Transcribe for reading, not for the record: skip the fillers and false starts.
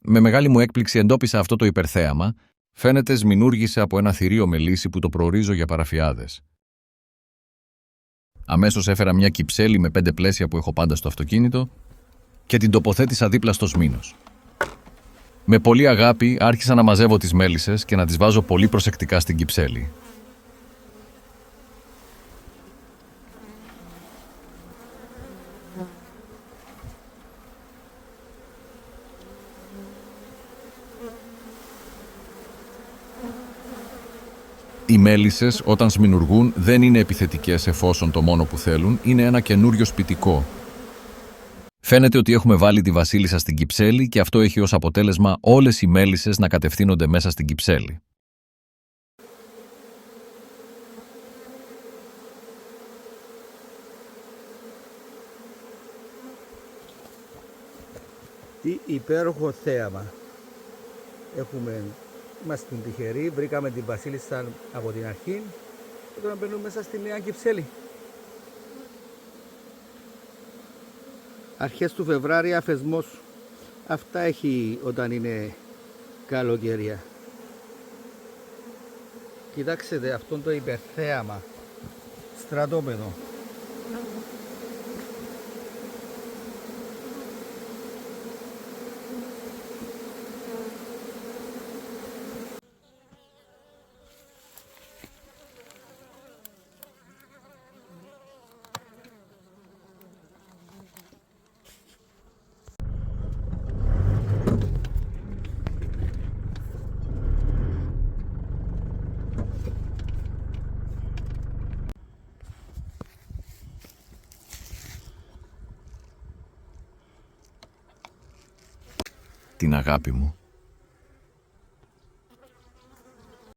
Με μεγάλη μου έκπληξη εντόπισα αυτό το υπερθέαμα. Φαίνεται σμινούργησε από ένα θηρίο με λύση που το προορίζω για παραφιάδες. Αμέσως έφερα μια κυψέλη με 5 πλαίσια που έχω πάντα στο αυτοκίνητο και την τοποθέτησα δίπλα στο σμήνος. Με πολλή αγάπη άρχισα να μαζεύω τις μέλισσες και να τις βάζω πολύ προσεκτικά στην κυψέλη. Οι μέλισσες όταν σμινουργούν δεν είναι επιθετικές εφόσον το μόνο που θέλουν είναι ένα καινούριο σπιτικό. Φαίνεται ότι έχουμε βάλει τη βασίλισσα στην κυψέλη και αυτό έχει ως αποτέλεσμα όλες οι μέλισσες να κατευθύνονται μέσα στην κυψέλη. Τι υπέροχο θέαμα. Είμαστε τυχεροί, βρήκαμε την βασίλισσα από την αρχή και τώρα μπαίνουμε μέσα στη νέα κυψέλη. Αρχές του Φεβράρι αφεσμός. Αυτά έχει όταν είναι καλοκαιρία. Κοιτάξτε αυτό το υπερθέαμα. Στρατόπεδο. Την αγάπη μου.